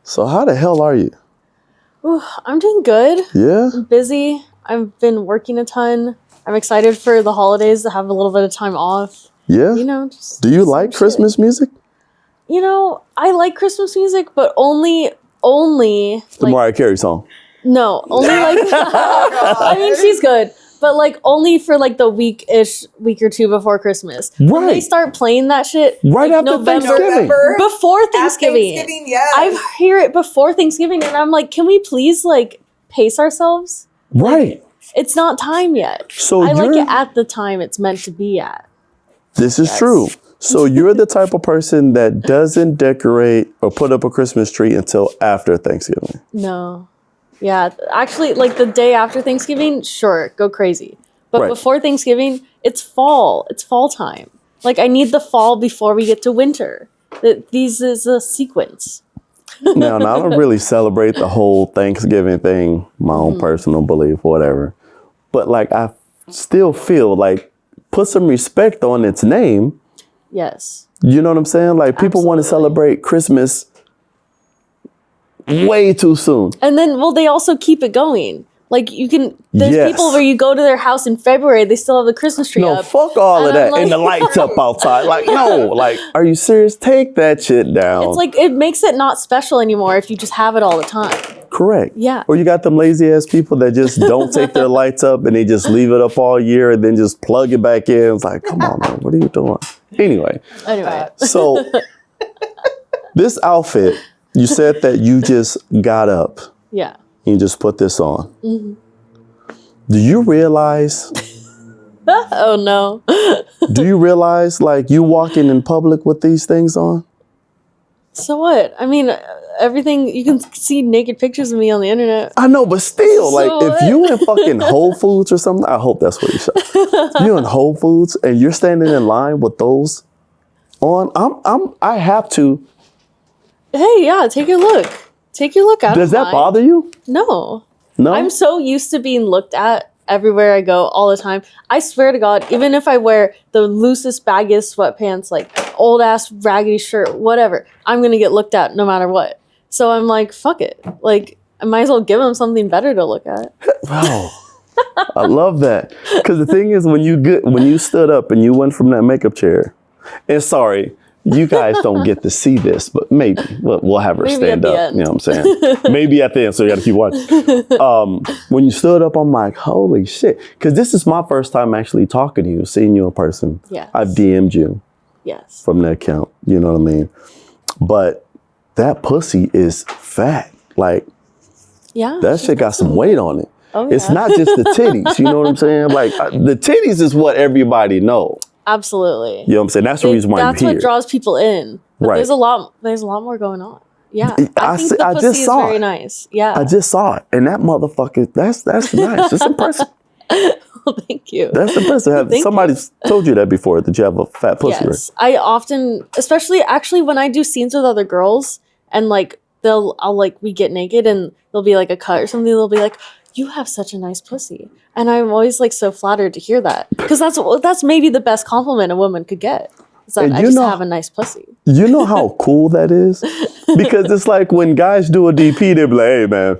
So how the hell are you? Ooh, I'm doing good. Yeah? I'm busy. I've been working a ton. I'm excited for the holidays to have a little bit of time off. Yeah? You know, just do you like Christmas music? You know, I like Christmas music, but only The like, Mariah Carey song. No, only like I mean, she's good, but like only for like the week or two before Christmas. Right. When they start playing that shit Right like, after November, Thanksgiving. before Thanksgiving. Yes. I hear it before Thanksgiving, and I'm like, can we please like pace ourselves? Right. Like, it's not time yet. So I like it at the time it's meant to be at. This is true. So you're the type of person that doesn't decorate or put up a Christmas tree until after Thanksgiving. No. Yeah, actually, like the day after Thanksgiving, sure, go crazy. But Right. before Thanksgiving, it's fall. It's fall time. Like, I need the fall before we get to winter. These is a sequence. Now, I don't really celebrate the whole Thanksgiving thing, my own personal belief, whatever. But like, I still feel like put some respect on its name. Yes. You know what I'm saying? Like, people want to celebrate Christmas way too soon. And then, well, they also keep it going. Like, there's people where you go to their house in February, they still have the Christmas tree No, up. fuck all of that. Like, And the lights up outside. Like, no. Like, are you serious? Take that shit down. it's like, it makes it not special anymore if you just have it all the time. Correct. Yeah. Or you got them lazy ass people that just don't take their lights up and they just leave it up all year and then just plug it back in. It's like, come on, man, what are you doing? Anyway. So this outfit, you said that you just got up. Yeah. And you just put this on. Do you realize? Oh no. Do you realize like you walking in public with these things on? So what? I mean, everything, you can see naked pictures of me on the internet. I know, but still, like, So if you in fucking Whole Foods or something, I hope that's what you shot. If you're in Whole Foods and you're standing in line with those on, I have to. Hey, yeah, take a look. Take your look out. Does that bother you? No. No? I'm so used to being looked at everywhere I go all the time. I swear to God, even if I wear the loosest, baggiest sweatpants, like old ass raggedy shirt, whatever, I'm going to get looked at no matter what. So I'm like, fuck it. Like, I might as well give them something better to look at. Wow. I love that. Because the thing is, when you stood up and you went from that makeup chair, and sorry, you guys don't get to see this, but maybe we'll have her stand up. End. You know what I'm saying? Maybe at the end, so you got to keep watching. When you stood up, I'm like, holy shit. Because this is my first time actually talking to you, seeing you in person. Yes. I've DM'd you. Yes. From the account. You know what I mean? But that pussy is fat. Like, yeah, that shit got some weight on it. Oh, yeah. It's not just the titties. You know what I'm saying? Like, the titties is what everybody knows. Absolutely. You know what I'm saying? That's the reason why I'm here. That's what draws people in. But Right. there's a lot more going on. Yeah. I think the I pussy just is saw very it. nice. Yeah. I just saw it. And that motherfucker, that's nice. It's impressive. Well, thank you. That's impressive. Somebody's told you that before, that you have a fat pussy, Yes. I often, especially actually when I do scenes with other girls and like we get naked and there'll be like a cut or something, they'll be like, you have such a nice pussy. And I'm always like so flattered to hear that. Because that's maybe the best compliment a woman could get. Is that I just have a nice pussy. You know how cool that is? Because it's like when guys do a DP, they're like, hey man,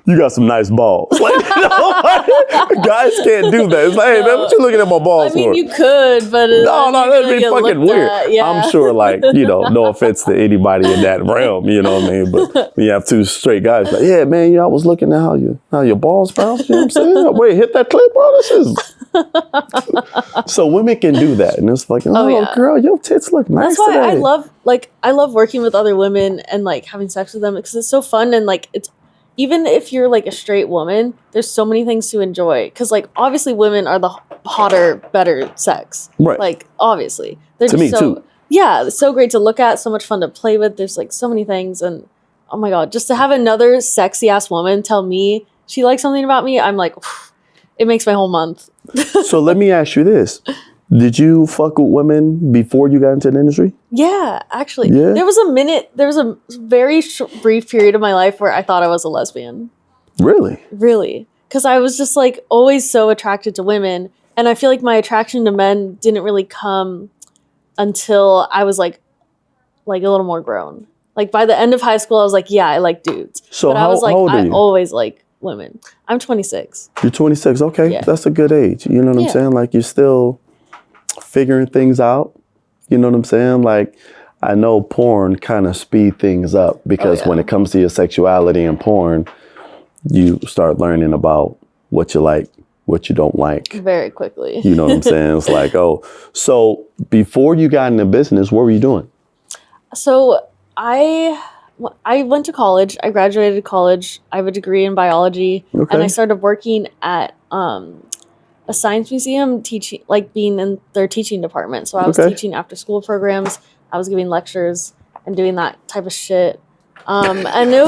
you got some nice balls. Like, you know, guys can't do that. It's like, hey man, what you looking at my balls for? I mean, you could, but no, that'd be fucking weird. Yeah. I'm sure, like, you know, no offense to anybody in that realm, you know what I mean? But when you have two straight guys, like, yeah, man, I was looking at how your balls bounce. You know what I'm saying? Wait, hit that clip, bro. This is. So women can do that, and it's like, girl, your tits look nice. That's why today. I love working with other women and like having sex with them because it's so fun and like it's. Even if you're like a straight woman, there's so many things to enjoy. Because like obviously women are the hotter, better sex. Right. Like obviously. They're to just me too. Yeah, it's so great to look at, so much fun to play with. There's like so many things. And oh my God, just to have another sexy ass woman tell me she likes something about me, I'm like, it makes my whole month. So let me ask you this. Did you fuck with women before you got into the industry? Yeah, actually. Yeah? There was a very brief period of my life where I thought I was a lesbian. Really? Really. Because I was just like always so attracted to women. And I feel like my attraction to men didn't really come until I was like a little more grown. Like by the end of high school, I was like, yeah, I like dudes. So but I was like, how old are I you? always like women. I'm 26. You're 26. Okay, Yeah. that's a good age. You know what I'm saying? Like you're still figuring things out. You know what I'm saying? Like I know porn kind of speed things up because when it comes to your sexuality and porn, you start learning about what you like, what you don't like. Very quickly. You know what I'm saying? It's like, oh, so before you got into business, what were you doing? So I went to college. I graduated college. I have a degree in biology, and I started working at a science museum, teaching, like being in their teaching department. So I was teaching after school programs. I was giving lectures and doing that type of shit. And it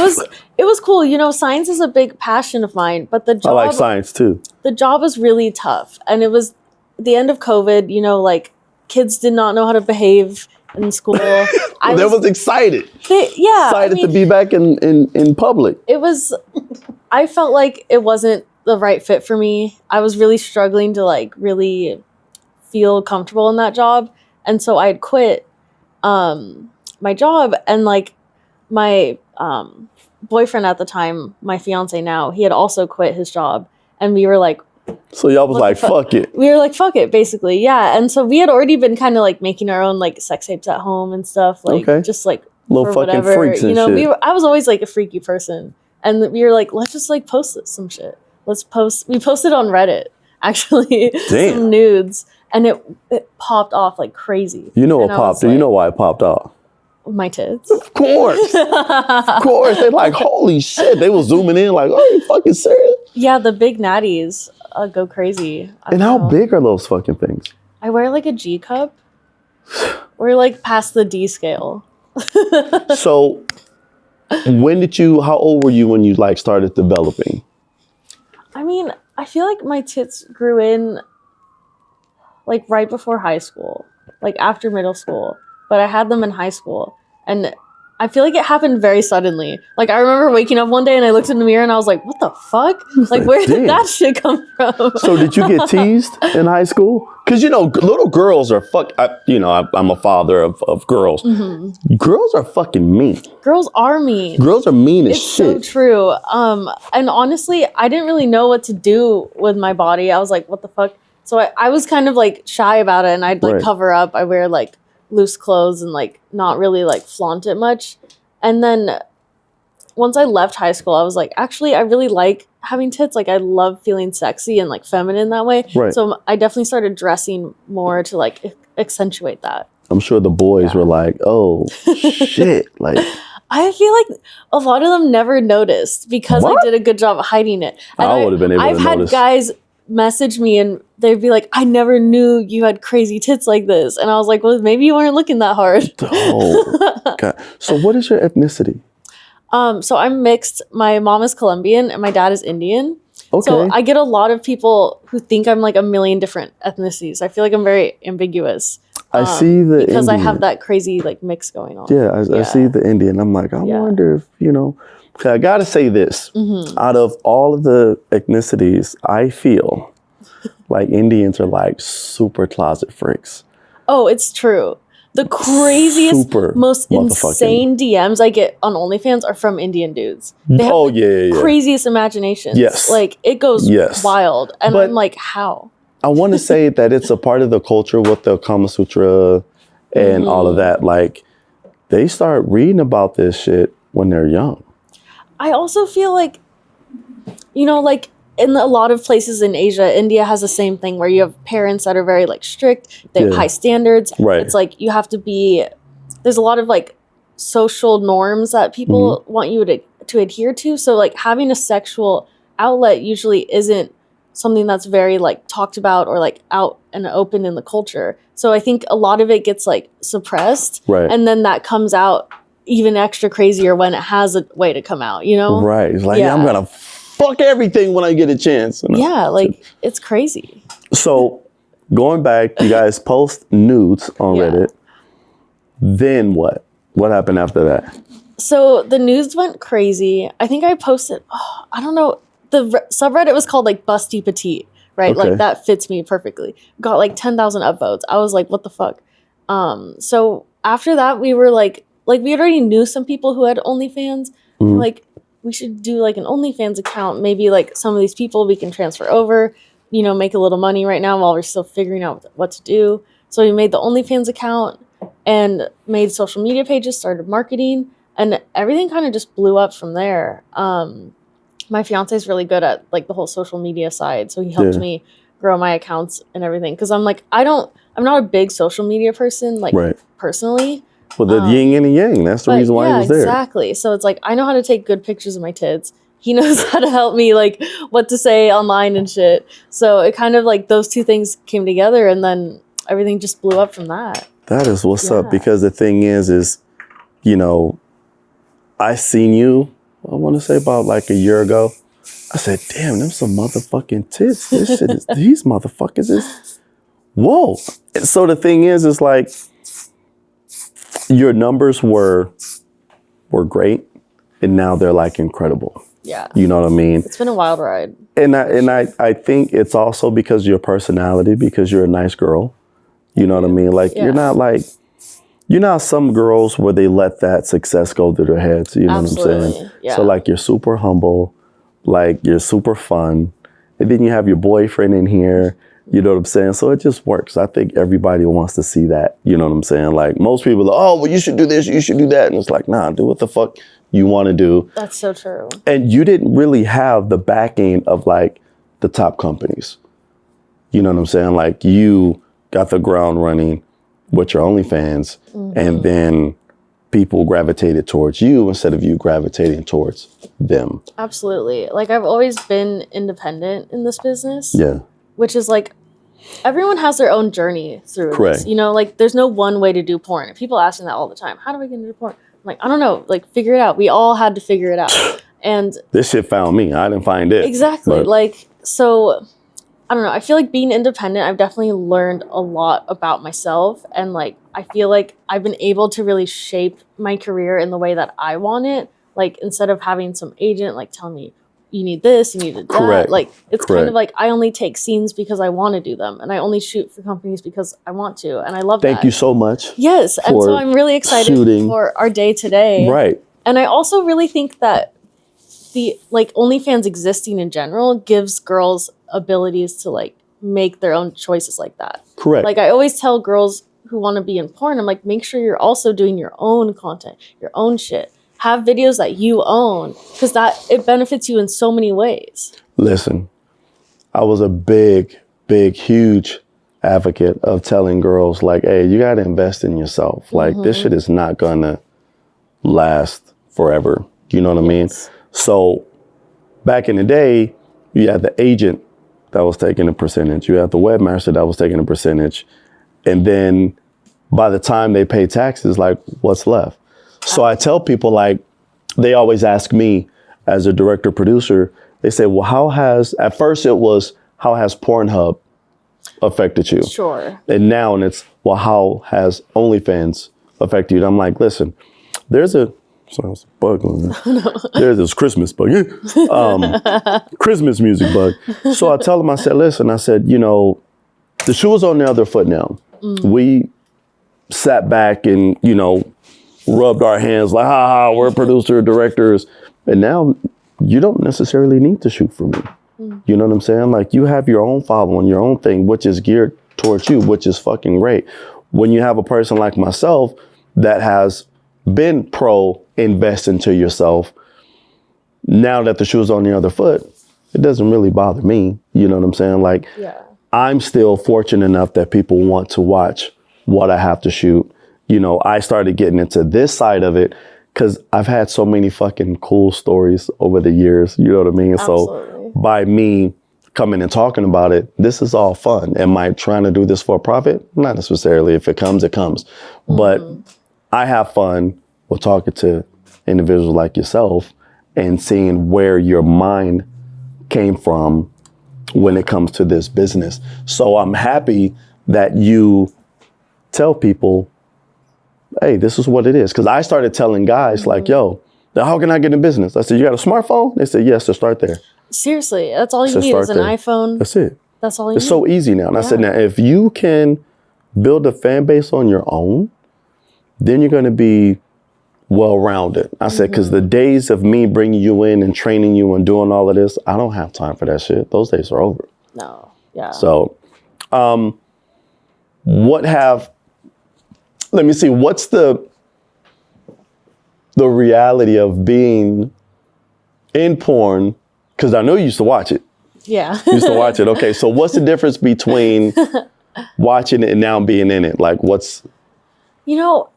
was cool. You know, science is a big passion of mine, but the job, I like science too. The job was really tough, and it was the end of COVID. You know, like kids did not know how to behave in school. I was excited. Excited to be back in public. It was, I felt like it wasn't the right fit for me. I was really struggling to like really feel comfortable in that job. And so I had quit my job, and like my boyfriend at the time, my fiance now, he had also quit his job, and we were like, so y'all was like, fuck it. We were like, fuck it, basically. Yeah. And so we had already been kind of like making our own like sex tapes at home and stuff. Like just like little fucking whatever. freaks and shit. I was always like a freaky person. And we were like, let's just like post some shit. We posted on Reddit, actually, some nudes. And it popped off like crazy. You know what popped? Like, you know why it popped off? My tits. Of course. Of course. They're like, holy shit. They were zooming in like, are you fucking serious? Yeah, the big natties go crazy. And how big are those fucking things? I wear like a G cup. We're like past the D scale. So how old were you when you like started developing? I mean, I feel like my tits grew in like right before high school, like after middle school, but I had them in high school, and I feel like it happened very suddenly. Like I remember waking up one day and I looked in the mirror and I was like, what the fuck? Like where did that shit come from? So did you get teased in high school? Because, you know, little girls are I'm a father of girls. Mm-hmm. Girls are fucking mean. Girls are mean. Girls are mean as shit. It's so true. And honestly, I didn't really know what to do with my body. I was like, what the fuck? So I was kind of like shy about it, and I'd like cover up. I wear like loose clothes and like not really like flaunt it much. And then once I left high school, I was like, actually, I really like having tits. Like I love feeling sexy and like feminine that way. Right. So I definitely started dressing more to like accentuate that. I'm sure the boys were like, oh shit. Like I feel like a lot of them never noticed because I did a good job of hiding it. And I would have been able to notice. I've had guys message me and they'd be like, I never knew you had crazy tits like this. And I was like, well, maybe you weren't looking that hard. Oh, God. So what is your ethnicity? So I'm mixed. My mom is Colombian and my dad is Indian. Okay. So I get a lot of people who think I'm like a million different ethnicities. I feel like I'm very ambiguous. I see the because Indian. I have that crazy like mix going on. Yeah, I see the Indian. I'm like, I wonder if, you know, I gotta say this. Mm-hmm. Out of all of the ethnicities, I feel like Indians are like super closet freaks. Oh, it's true. The craziest, most insane DMs I get on OnlyFans are from Indian dudes. They have the craziest imaginations. Yes. Like, it goes wild. And I'm like, how? I want to say that it's a part of the culture with the Kama Sutra and all of that. Like, they start reading about this shit when they're young. I also feel like, you know, like, in a lot of places in Asia, India has the same thing where you have parents that are very like strict. They have high standards. Right. It's like you have to be. There's a lot of like social norms that people want you to adhere to. So like having a sexual outlet usually isn't something that's very like talked about or like out and open in the culture. So I think a lot of it gets like suppressed, and then that comes out even extra crazier when it has a way to come out. You know. Right. It's like I'm gonna fuck everything when I get a chance. You know? Yeah, like, it's crazy. So, going back, you guys post nudes on Reddit. Then what? What happened after that? So, the nudes went crazy. I think I posted, I don't know, the subreddit was called, like, Busty Petite, right? Okay. Like, that fits me perfectly. Got, like, 10,000 upvotes. I was like, what the fuck? So, after that, we were, like, like we already knew some people who had OnlyFans. Like we should do like an OnlyFans account. Maybe like some of these people we can transfer over, you know, make a little money right now while we're still figuring out what to do. So we made the OnlyFans account and made social media pages, started marketing, and everything kind of just blew up from there. My fiance is really good at like the whole social media side, so he helped me grow my accounts and everything. Because I'm like, I'm not a big social media person, like personally. Well, the yin and the yang. That's the reason why he was there. Exactly. So it's like I know how to take good pictures of my tits. He knows how to help me like what to say online and shit. So it kind of like those two things came together, and then everything just blew up from that. That is what's up. Because the thing is, you know, I seen you, I want to say about like a year ago. I said, damn, them some motherfucking tits. This shit is, these motherfuckers is, whoa. And so the thing is like, your numbers were great, and now they're like incredible. Yeah. You know what I mean? It's been a wild ride. And I think it's also because of your personality, because you're a nice girl. You know what I mean? Like, you're not some girls where they let that success go through their heads. You know what I'm saying? Yeah. So like, you're super humble, like you're super fun. And then you have your boyfriend in here. You know what I'm saying? So it just works. I think everybody wants to see that. You know what I'm saying? Like, most people are, oh, well, you should do this, you should do that. And it's like, nah, do what the fuck you want to do. That's so true. And you didn't really have the backing of like the top companies. You know what I'm saying? Like, you got the ground running with your OnlyFans, and then people gravitated towards you instead of you gravitating towards them. Absolutely. Like, I've always been independent in this business. Yeah. Which is like, everyone has their own journey through this. You know, like, there's no one way to do porn. And people ask me that all the time. How do I get into porn? I'm like, I don't know. Like, figure it out. We all had to figure it out. And this shit found me. I didn't find it. Exactly. Like, so, I don't know. I feel like being independent, I've definitely learned a lot about myself. And like, I feel like I've been able to really shape my career in the way that I want it. Like, instead of having some agent like telling me, you need this, you need that. Correct. Like, it's kind of like, I only take scenes because I want to do them. And I only shoot for companies because I want to. And I love that. Thank you so much. Yes. And so I'm really excited for our day today. Right. And I also really think that the, like, OnlyFans existing in general gives girls abilities to, like, make their own choices like that. Correct. Like, I always tell girls who want to be in porn, I'm like, make sure you're also doing your own content, your own shit. Have videos that you own, because that it benefits you in so many ways. Listen, I was a big, huge advocate of telling girls like, hey, you got to invest in yourself. Like, this shit is not going to last forever. You know what I mean? So back in the day, you had the agent that was taking a percentage. You had the webmaster that was taking a percentage. And then by the time they pay taxes, like, what's left? So I tell people, like, they always ask me as a director producer, they say, well, at first it was, how has Pornhub affected you? Sure. And now it's, well, how has OnlyFans affected you? And I'm like, listen, there's a bug on there. There's this Christmas bug. Christmas music bug. So I tell them, I said, listen, I said, you know, the shoe is on the other foot now. We sat back and, you know, rubbed our hands like, we're producer, directors. And now you don't necessarily need to shoot for me. You know what I'm saying? Like, you have your own following, your own thing, which is geared towards you, which is fucking great. When you have a person like myself that has been pro invest into yourself, now that the shoe's on the other foot, it doesn't really bother me. You know what I'm saying? Like, I'm still fortunate enough that people want to watch what I have to shoot. You know, I started getting into this side of it because I've had so many fucking cool stories over the years. You know what I mean? Absolutely. So by me coming and talking about it, this is all fun. Am I trying to do this for a profit? Not necessarily. If it comes, it comes. But I have fun with talking to individuals like yourself and seeing where your mind came from when it comes to this business. So I'm happy that you tell people, hey, this is what it is. Because I started telling guys like, yo, how can I get in business? I said, you got a smartphone? They said, yes, so start there. Seriously, that's all you need is an iPhone. That's it. That's all you need. It's so easy now. And I said, now, if you can build a fan base on your own, then you're going to be well-rounded. I said, because the days of me bringing you in and training you and doing all of this, I don't have time for that shit. Those days are over. No. Yeah. So, let me see, what's the reality of being in porn? Because I know you used to watch it. Yeah. You used to watch it. Okay, so what's the difference between watching it and now being in it? Like, what's... You know,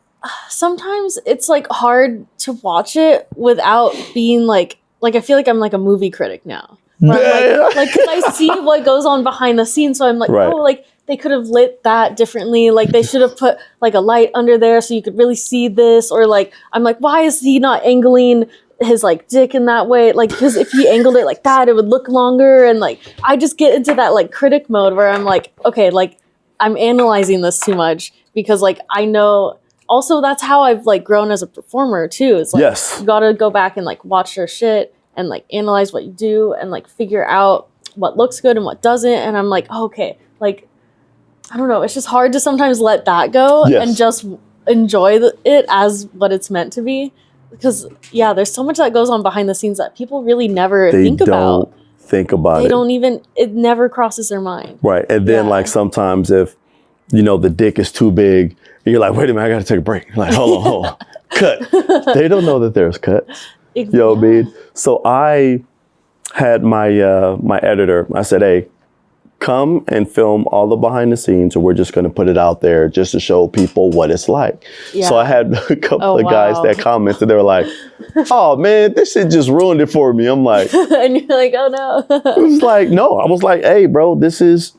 sometimes it's like hard to watch it without being like I feel like I'm like a movie critic now. Where I'm like, cause I see what goes on behind the scenes. So I'm like, Right. oh, like they could have lit that differently. Like they should have put like a light under there so you could really see this. Or like, I'm like, why is he not angling his like dick in that way? Like, cause if he angled it like that, it would look longer. And like, I just get into that like critic mode where I'm like, okay, like I'm analyzing this too much because like, I know also that's how I've like grown as a performer too. It's like, Yes. you gotta go back and like watch your shit and like analyze what you do and like figure out what looks good and what doesn't. And I'm like, oh, okay, like, I don't know. It's just hard to sometimes let that go and just enjoy it as what it's meant to be. Because yeah, there's so much that goes on behind the scenes that people really never think about. They don't even, it never crosses their mind. Right. And then like sometimes if, you know, the dick is too big, and you're like, wait a minute, I got to take a break. You're like, hold on. Cut. They don't know that there's cuts. You know what I mean? So I had my my editor, I said, hey, come and film all the behind the scenes, and we're just going to put it out there just to show people what it's like. Yeah. So I had a couple of guys that commented. They were like, oh, man, this shit just ruined it for me. I'm like. And you're like, oh, no. It was like, no. I was like, hey, bro, this is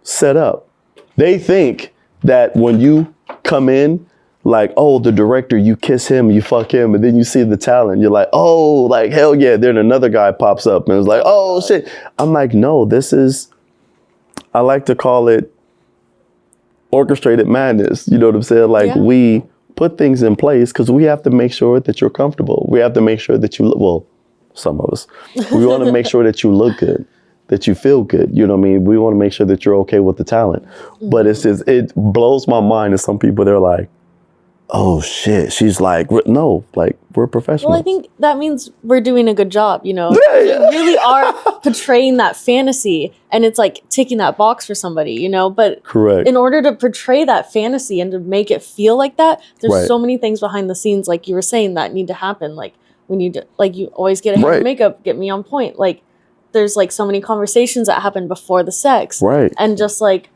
set up. They think that when you come in, like, oh, the director, you kiss him, you fuck him, and then you see the talent. You're like, oh, like, hell yeah. Then another guy pops up and it's like, oh, shit. I'm like, no, this is, I like to call it orchestrated madness. You know what I'm saying? Like, we put things in place because we have to make sure that you're comfortable. We have to make sure that you, well, some of us, we want to make sure that you look good, that you feel good. You know what I mean? We want to make sure that you're okay with the talent. Mm-hmm. But it's just, it blows my mind that some people, they're like, oh shit, she's like, no, like we're professionals. Well, I think that means we're doing a good job, you know? You really are portraying that fantasy and it's like ticking that box for somebody, you know? But in order to portray that fantasy and to make it feel like that, there's so many things behind the scenes, like you were saying, that need to happen. Like we need to, like you always get a hair and makeup, get me on point. Like there's like so many conversations that happen before the sex. And just like,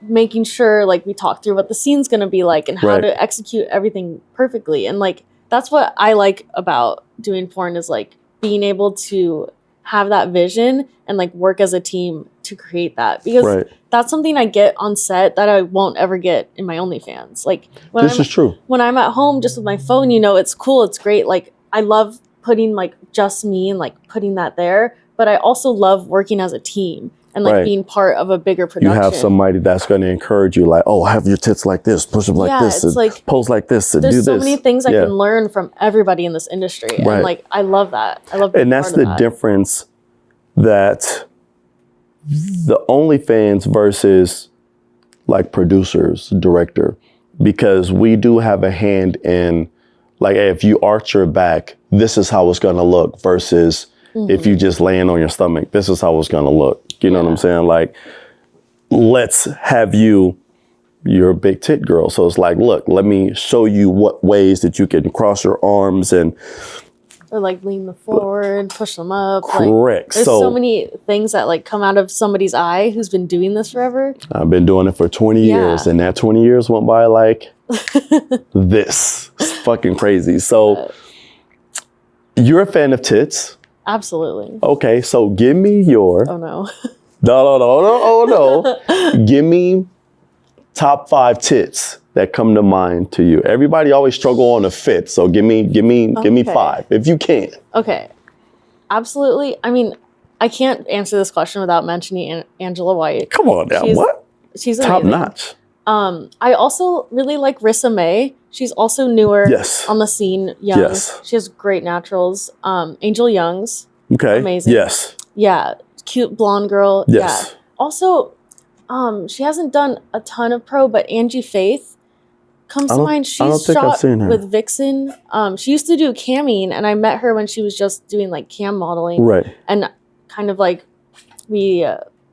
making sure like we talk through what the scene's going to be like and how to execute everything perfectly. And like that's what I like about doing porn is like being able to have that vision and like work as a team to create that, because that's something I get on set that I won't ever get in my OnlyFans. Like when this is true. When I'm at home just with my phone, you know, it's cool, it's great. Like I love putting like just me and like putting that there, but I also love working as a team and like being part of a bigger production. You have somebody that's going to encourage you, like, oh, have your tits like this, push them like this, and like, pose like this, and do this. There's so many things I can learn from everybody in this industry. And like, I love that. I love being and that's part of the difference that the OnlyFans versus like producers, director, because we do have a hand in like, hey, if you arch your back, this is how it's going to look versus if you just laying on your stomach, this is how it's going to look. You know what I'm saying? Like, let's have you're a big tit girl. So it's like, look, let me show you what ways that you can cross your arms and. Or like lean them forward, push them up. Correct. Like, there's so many things that like come out of somebody's eye who's been doing this forever. I've been doing it for 20 years and that 20 years went by like this. It's fucking crazy. So you're a fan of tits. Absolutely. Okay, so give me your... Oh, no. No. Give me top 5 tits that come to mind to you. Everybody always struggle on a fifth, so give me 5 if you can. Okay. Absolutely. I mean, I can't answer this question without mentioning Angela White. Come on now, she's top notch. I also really like Rissa May. She's also newer on the scene. Young. Yes. She has great naturals. Angel Young's. Okay. Amazing. Yes. Yeah. Cute blonde girl. Yes. Yeah. Also, she hasn't done a ton of pro, but Angie Faith, comes to mind. I don't She's think I've shot seen her. with Vixen. She used to do camming, and I met her when she was just doing like cam modeling. Right. And kind of like we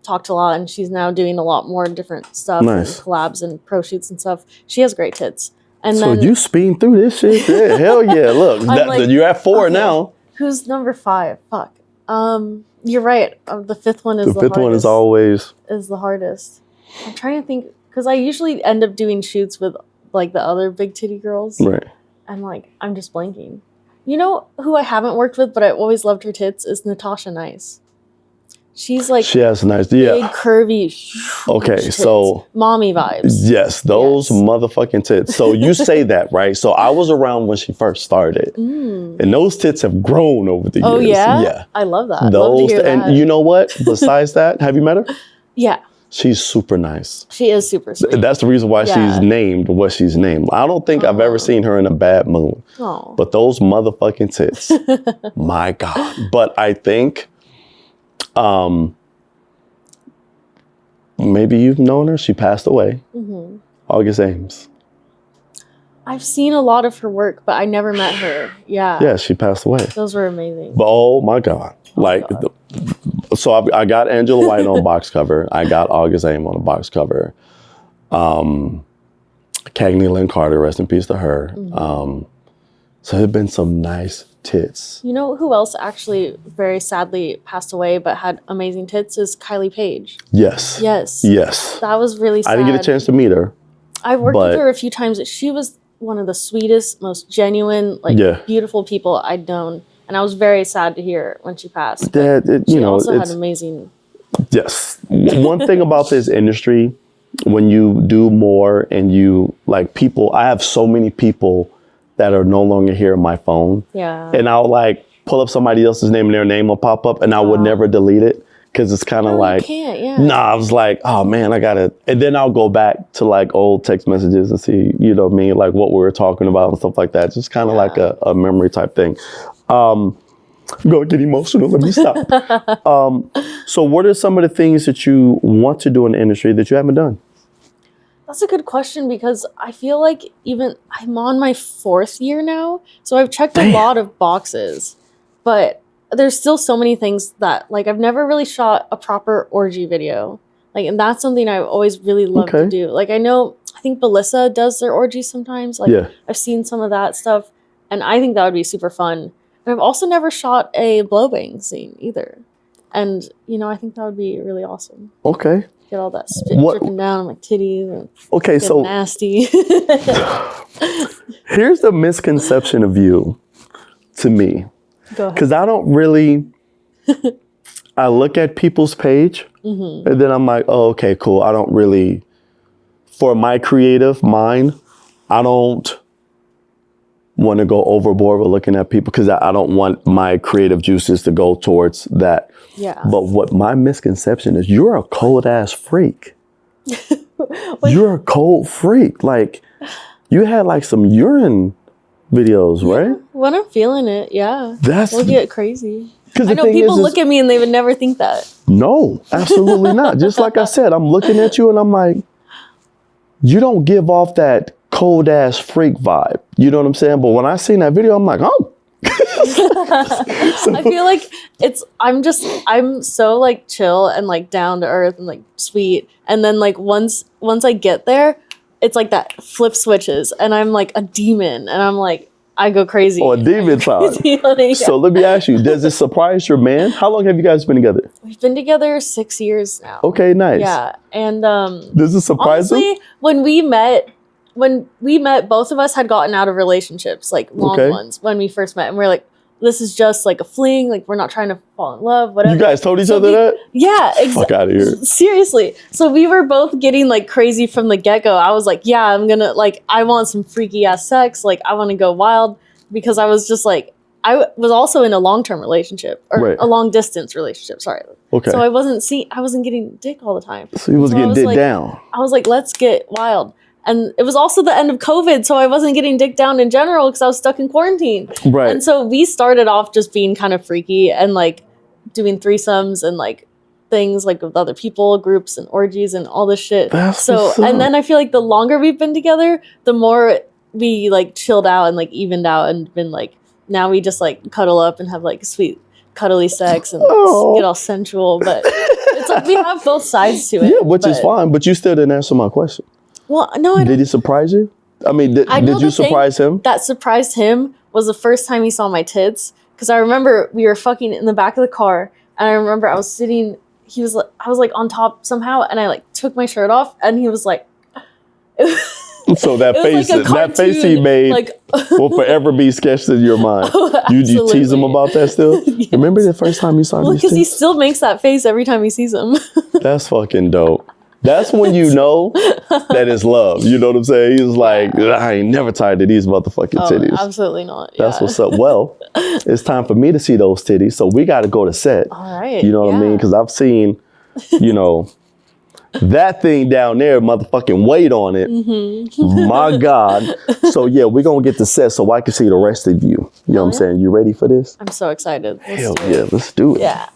talked a lot, and she's now doing a lot more different stuff Nice. and collabs and pro shoots and stuff. She has great tits. And So then you speeding through this shit? Yeah, hell yeah. Look, like, you're at 4 okay. now. Who's number 5? Fuck. You're right. The 5th one is The fifth one is always the hardest. I'm trying to think because I usually end up doing shoots with like the other big titty girls. right. And like I'm just blanking. You know who I haven't worked with, but I always loved her tits is Natasha Nice. She's like She has nice, big, curvy. Okay, tits. so mommy vibes. yes, those Yes. motherfucking tits. So you say that, right? So I was around when she first started, and those tits have grown over the years. Oh yeah, yeah. I love that. Those, love to hear and that. you know what? Besides that, have you met her? Yeah, She's super nice. she is super sweet. That's the reason why Yeah. she's named what she's named. I don't think I've ever seen her in a bad mood. Oh, But those motherfucking tits, my God. But I think, maybe you've known her. She passed away. August Ames. I've seen a lot of her work, but I never met her. Yeah, Yeah, she passed away. those were amazing. But oh my God. So I got Angela White on box cover. I got August Ames on a box cover. Cagney Lynn Carter, rest in peace to her. So there have been some nice tits. You know who else actually very sadly passed away but had amazing tits is Kylie Paige. Yes. Yes. Yes. That was really sad. I didn't get a chance to meet her. I've worked but- with her a few times. She was one of the sweetest, most genuine, like Yeah. beautiful people I'd known. And I was very sad to hear when she passed. That, She also had amazing. Yes. One thing about this industry, when you do more and you like people, I have so many people that are no longer here on my phone. Yeah. And I'll like pull up somebody else's name and their name will pop up and I would never delete it because it's kind of No, like, you can't, yeah. nah, I was like, oh man, I gotta, and then I'll go back to like old text messages and see, you know what I mean, like what we were talking about and stuff like that. Just kind of like a memory type thing. I'm gonna get emotional, let me stop. So what are some of the things that you want to do in the industry that you haven't done? That's a good question because I feel like even I'm on my 4th year now. So I've checked a lot of boxes, but there's still so many things that like I've never really shot a proper orgy video. Like, and that's something I've always really loved to do. Like I think Belissa does their orgies sometimes. Like I've seen some of that stuff and I think that would be super fun. And I've also never shot a blowbang scene either. And, you know, I think that would be really awesome. Okay. Get all that spit dripping down on my titties. And okay, so nasty. Here's the misconception of you to me. Go ahead. Because I don't really, I look at people's page and then I'm like, oh, okay, cool. I don't really, for my creative mind, I don't want to go overboard with looking at people because I don't want my creative juices to go towards that. Yeah. But what my misconception is, you're a cold ass freak. You're a cold freak. Like you had like some urine videos, right? When I'm feeling it, yeah. That's we'll get crazy. because I know people look at me and they would never think that. No, absolutely not. Just like I said, I'm looking at you and I'm like, you don't give off that cold ass freak vibe. You know what I'm saying? But when I seen that video, I'm like, oh. I feel like I'm so like chill and like down to earth and like sweet. And then like once I get there, it's like that flip switches and I'm like a demon and I'm like, I go crazy. Oh, a demon time. So let me ask you, does it surprise your man? How long have you guys been together? We've been together 6 years now. Okay, nice. Yeah. And does it surprise him? honestly, when we met, both of us had gotten out of relationships, like long ones, when we first met. And we're like, this is just like a fling. Like, we're not trying to fall in love, whatever. You guys told each other that? Yeah. Fuck out of here. Seriously. So we were both getting like crazy from the get-go. I was like, yeah, I'm gonna, like, I want some freaky ass sex. Like, I want to go wild because I was just like, I was also in a long-term relationship or a long distance relationship. Sorry. Okay. So I wasn't getting dick all the time. So he was getting dick down. I was like, let's get wild. And it was also the end of COVID, so I wasn't getting dick down in general because I was stuck in quarantine. Right. And so we started off just being kind of freaky and like doing threesomes and like things like with other people, groups and orgies and all this shit. That's So what's up. and then I feel like the longer we've been together, the more we like chilled out and like evened out and been like now we just like cuddle up and have like sweet cuddly sex and get all sensual. But it's like we have both sides to it. Yeah, which is fine. But you still didn't answer my question. Well, no, I don't. Did he surprise you? I mean, did know you the thing surprise him? That surprised him was the first time he saw my tits. Because I remember we were fucking in the back of the car, and I remember I was sitting. I was like on top somehow, and I like took my shirt off, and he was like. So that face, like that face he made like, will forever be sketched in your mind. Oh, you tease him absolutely. about that still? Yes. Remember the first time you saw Well, these because he tits? still makes that face every time he sees him. That's fucking dope. That's when you know that it's love. You know what I'm saying? He's like, I ain't never tired of these motherfucking titties. Absolutely not. That's what's up. Well, it's time for me to see those titties, so we got to go to set. All right. You know what I mean? Because I've seen, you know, that thing down there, motherfucking weight on it. Mm-hmm. My God. So yeah, we're going to get to set so I can see the rest of you. You know what I'm saying? You ready for this? I'm so excited. Hell yeah, let's do it. Yeah.